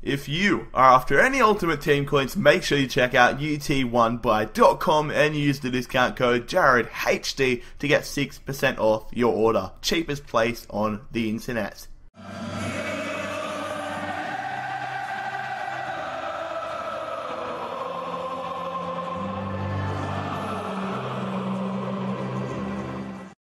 If you are after any Ultimate Team coins, make sure you check out ut1buy.com and use the discount code JaredHD to get 6% off your order. Cheapest place on the internet.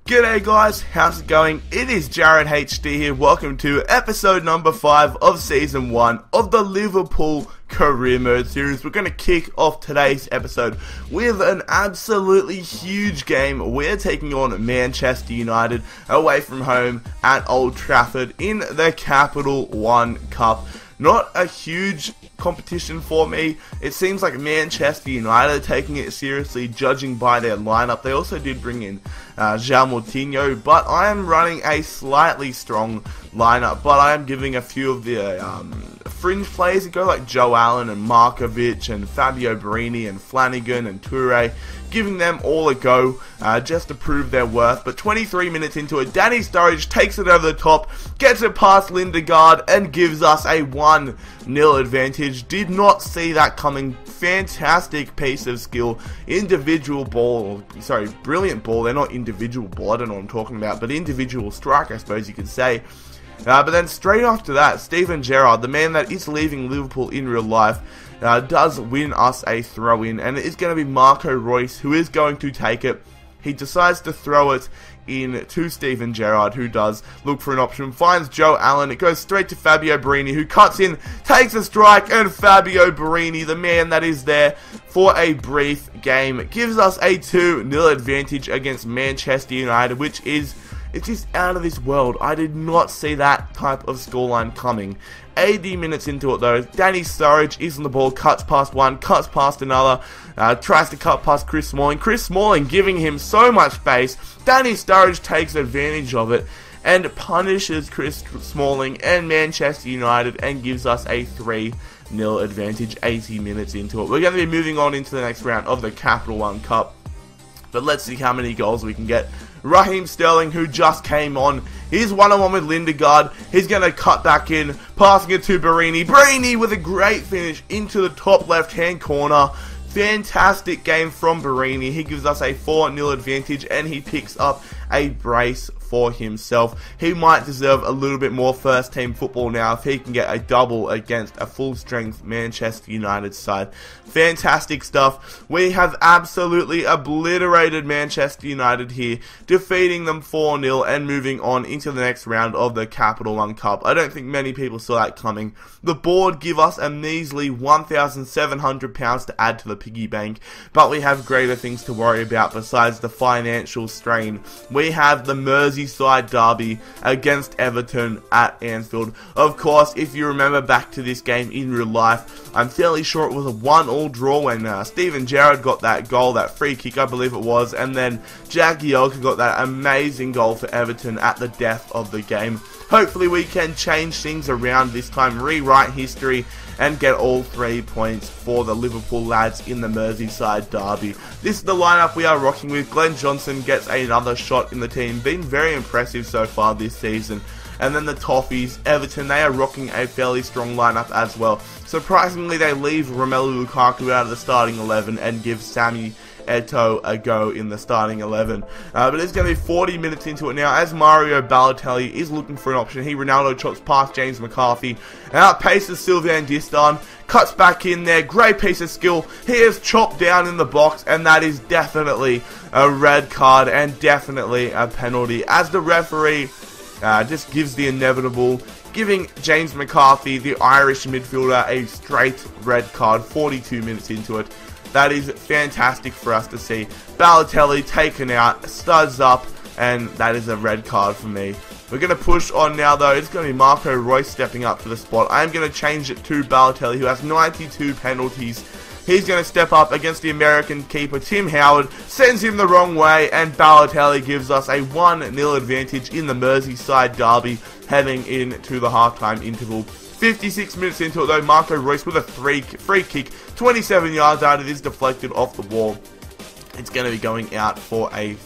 G'day guys, how's it going? It is Jared HD here. Welcome to episode number 5 of season 1 of the Liverpool Career Mode series. We're going to kick off today's episode with an absolutely huge game. We're taking on Manchester United away from home at Old Trafford in the Capital One Cup. Not a huge competition for me. It seems like Manchester United are taking it seriously, judging by their lineup. They also did bring in João Moutinho, but I am running a slightly strong lineup. But I am giving a few of the fringe players a go, like Joe Allen and Markovic and Fabio Borini and Flanagan and Toure, giving them all a go just to prove their worth. But 23 minutes into it, Danny Sturridge takes it over the top, gets it past Lindegaard and gives us a 1-0 advantage. Did not see that coming. Fantastic piece of skill. Individual ball, sorry, brilliant ball. They're not individual ball, I don't know what I'm talking about, but individual strike, I suppose you could say. But then straight after that, Steven Gerrard, the man that is leaving Liverpool in real life, does win us a throw-in, and it is going to be Marco Reus who is going to take it. He decides to throw it in to Steven Gerrard, who does look for an option, finds Joe Allen, it goes straight to Fabio Borini, who cuts in, takes a strike, and Fabio Borini, the man that is there for a brief game, gives us a 2-0 advantage against Manchester United, which is... it's just out of this world. I did not see that type of scoreline coming. 80 minutes into it though, Danny Sturridge is on the ball, cuts past one, cuts past another, tries to cut past Chris Smalling. Chris Smalling giving him so much space. Danny Sturridge takes advantage of it and punishes Chris Smalling and Manchester United and gives us a 3-0 advantage 80 minutes into it. We're going to be moving on into the next round of the Capital One Cup. But let's see how many goals we can get. Raheem Sterling, who just came on, he's one-on-one with Lindegaard. He's going to cut back in, passing it to Borini. Borini with a great finish into the top left-hand corner. Fantastic game from Borini. He gives us a 4-0 advantage and he picks up a brace for himself. He might deserve a little bit more first team football now if he can get a double against a full strength Manchester United side. Fantastic stuff. We have absolutely obliterated Manchester United here, defeating them 4-0 and moving on into the next round of the Capital One Cup. I don't think many people saw that coming. The board give us a measly £1,700 to add to the piggy bank, but we have greater things to worry about besides the financial strain. We have the Merseyside derby against Everton at Anfield. Of course, if you remember back to this game in real life, I'm fairly sure it was a 1-1 draw when Steven Gerrard got that goal, that free kick I believe it was, and then Jagielka got that amazing goal for Everton at the death of the game. Hopefully we can change things around this time, rewrite history, and get all 3 points for the Liverpool lads in the Merseyside derby. This is the lineup we are rocking with. Glenn Johnson gets another shot in the team, been very impressive so far this season. And then the Toffees, Everton, they are rocking a fairly strong lineup as well. Surprisingly, they leave Romelu Lukaku out of the starting 11 and give Sammy Eto'o a go in the starting 11. But it's going to be 40 minutes into it now as Mario Balotelli is looking for an option. He Ronaldo chops past James McCarthy, outpaces Sylvain Distin, cuts back in there, great piece of skill. He is chopped down in the box, and that is definitely a red card and definitely a penalty, as the referee just gives the inevitable, giving James McCarthy, the Irish midfielder, a straight red card 42 minutes into it. That is fantastic for us to see. Balotelli taken out, studs up, and that is a red card for me. We're going to push on now though. It's going to be Marco Reus stepping up to the spot. I am going to change it to Balotelli, who has 92 penalties. He's going to step up against the American keeper, Tim Howard, sends him the wrong way, and Balotelli gives us a 1-0 advantage in the Merseyside derby, heading into the halftime interval. 56 minutes into it though, Marco Reus with a free kick, 27 yards out, it is deflected off the wall. It's going to be going out for a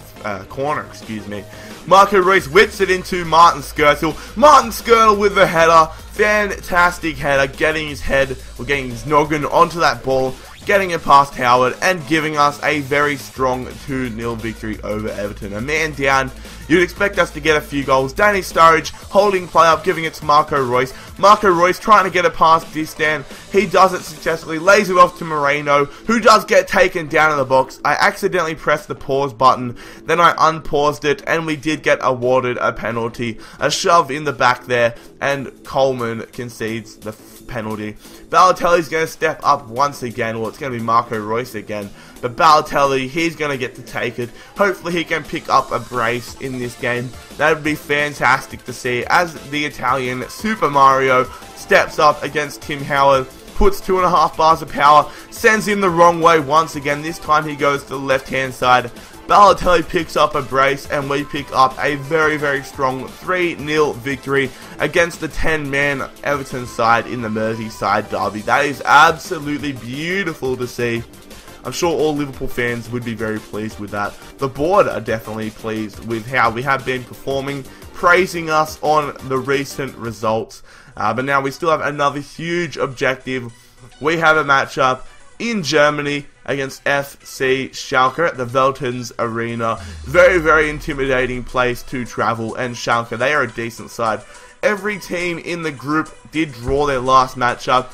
corner, excuse me. Marco Reus whips it into Martin Skirtle. Martin Skirtle with the header, Fantastic header, getting his head, or getting his noggin onto that ball, getting it past Howard, and giving us a very strong 2-0 victory over Everton. A man down, you'd expect us to get a few goals. Danny Sturridge holding play up, giving it to Marco Reus. Marco Reus trying to get it past Distan. He does it successfully, lays it off to Moreno, who does get taken down in the box. I accidentally pressed the pause button, then I unpaused it, and we did get awarded a penalty. A shove in the back there, and Coleman concedes the penalty. Balotelli's going to step up once again. Well, it's going to be Marco Reus again. But Balotelli, he's going to get to take it. Hopefully he can pick up a brace in this game. That would be fantastic to see as the Italian Super Mario steps up against Tim Howard. Puts 2.5 bars of power. Sends him the wrong way once again. This time he goes to the left-hand side. Balotelli picks up a brace, and we pick up a very, very strong 3-0 victory against the 10-man Everton side in the Merseyside derby. That is absolutely beautiful to see. I'm sure all Liverpool fans would be very pleased with that. The board are definitely pleased with how we have been performing, praising us on the recent results. But now we still have another huge objective. We have a matchup in Germany against FC Schalke at the Veltins Arena. Very, very intimidating place to travel, and Schalke, they are a decent side. Every team in the group did draw their last matchup,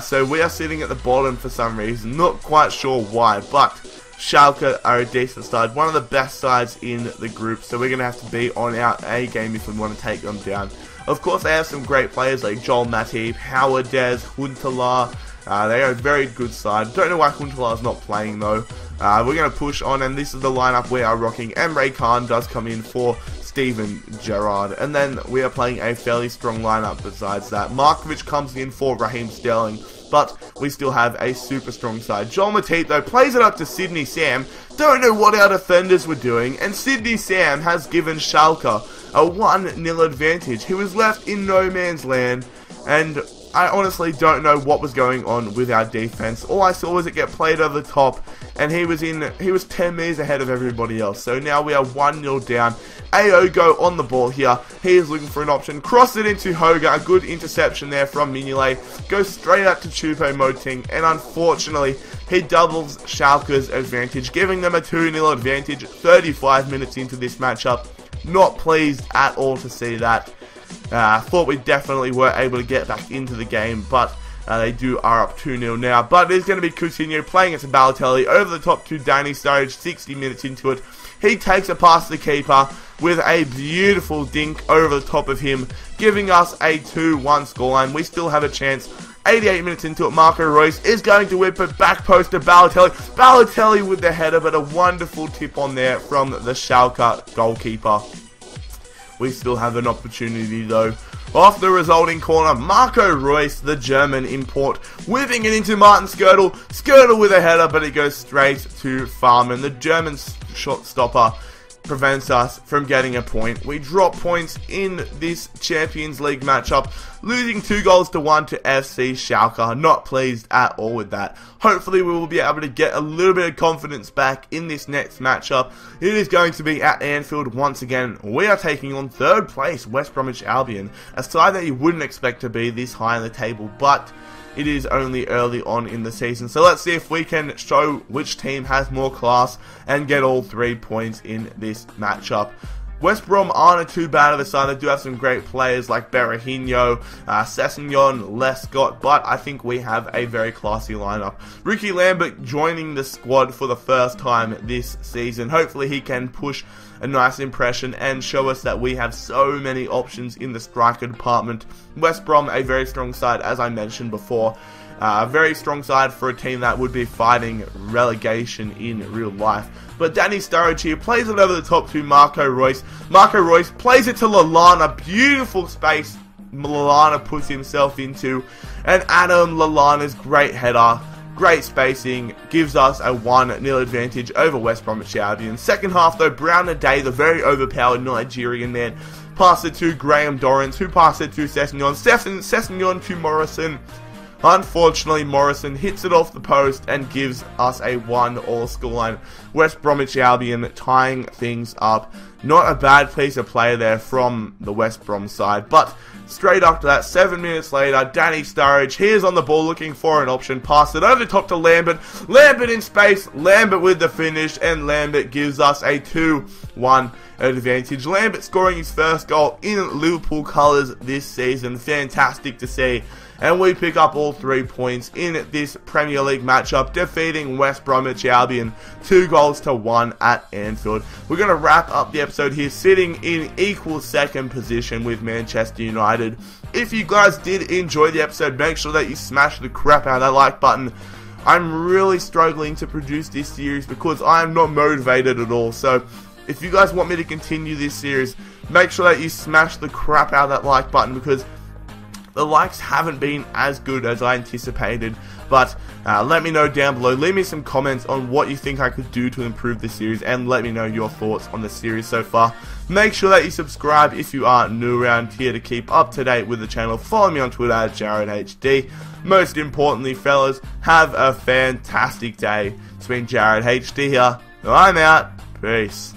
so we are sitting at the bottom for some reason. Not quite sure why, but Schalke are a decent side, one of the best sides in the group, so we're going to have to be on our A game if we want to take them down. Of course, they have some great players like Joel Matip, Howard Des, Huntelaar. They are a very good side. Don't know why Huntelaar is not playing though. We're going to push on, and this is the lineup we are rocking. Emre Can does come in for Steven Gerrard, and then we are playing a fairly strong lineup besides that. Markovic comes in for Raheem Sterling, but we still have a super strong side. Joel Matip though plays it up to Sydney Sam. Don't know what our defenders were doing, and Sydney Sam has given Schalke a 1-0 advantage. He was left in no man's land, and I honestly don't know what was going on with our defense. All I saw was it get played over the top, and he was 10 meters ahead of everybody else. So now we are 1-0 down. Aogo on the ball here. He is looking for an option. Cross it into Hoga. A good interception there from Mignolet. Goes straight out to Choupo-Moting, and unfortunately, he doubles Schalke's advantage, giving them a 2-0 advantage 35 minutes into this matchup. Not pleased at all to see that. Thought we definitely were able to get back into the game, but they are up 2-0 now. But it is going to be Coutinho playing it to Balotelli over the top to Danny Sturridge, 60 minutes into it. He takes it past the keeper with a beautiful dink over the top of him, giving us a 2-1 scoreline. We still have a chance. 88 minutes into it, Marco Reus is going to whip it back post to Balotelli. Balotelli with the header, but a wonderful tip on there from the Schalke goalkeeper. We still have an opportunity though. Off the resulting corner, Marco Reus, the German import, whipping it into Martin Skrtel. Skrtel with a header, but it goes straight to Farman. The German shot stopper prevents us from getting a point. We drop points in this Champions League matchup, losing 2-1 to FC Schalke. Not pleased at all with that. Hopefully we will be able to get a little bit of confidence back in this next matchup. It is going to be at Anfield once again. We are taking on third place West Bromwich Albion, a side that you wouldn't expect to be this high in the table, but it is only early on in the season. So let's see if we can show which team has more class and get all 3 points in this matchup. West Brom aren't too bad of a side. They do have some great players like Berahino, Sessegnon, Lescott, but I think we have a very classy lineup. Ricky Lambert joining the squad for the first time this season. Hopefully he can push a nice impression and show us that we have so many options in the striker department. West Brom, a very strong side, as I mentioned before. A very strong side for a team that would be fighting relegation in real life. But Danny Sturridge here plays it over the top to Marco Reus. Marco Reus plays it to Lallana. Beautiful space Lallana puts himself into. And Adam Lallana's great header, great spacing, gives us a 1-0 advantage over West Bromwich Albion. Second half though, Brown Ade, the very overpowered Nigerian man, passed it to Graham Dorrans, who passed it to Sessegnon. Sessegnon to Morrison. Unfortunately, Morrison hits it off the post and gives us a 1-all scoreline. West Bromwich Albion tying things up. Not a bad piece of play there from the West Brom side, but straight after that, 7 minutes later, Danny Sturridge, he is on the ball looking for an option, pass it over the top to Lambert, Lambert in space, Lambert with the finish, and Lambert gives us a 2-1 advantage. Lambert scoring his first goal in Liverpool colours this season, fantastic to see. And we pick up all 3 points in this Premier League matchup, defeating West Bromwich Albion 2-1 at Anfield. We're going to wrap up the episode here, sitting in equal second position with Manchester United. If you guys did enjoy the episode, make sure that you smash the crap out of that like button. I'm really struggling to produce this series because I am not motivated at all. So if you guys want me to continue this series, make sure that you smash the crap out of that like button, because the likes haven't been as good as I anticipated. But let me know down below, leave me some comments on what you think I could do to improve this series, and let me know your thoughts on the series so far. Make sure that you subscribe if you are new around here to keep up to date with the channel. Follow me on Twitter at JaredHD. Most importantly, fellas, have a fantastic day. It's been Jared HD here. I'm out. Peace.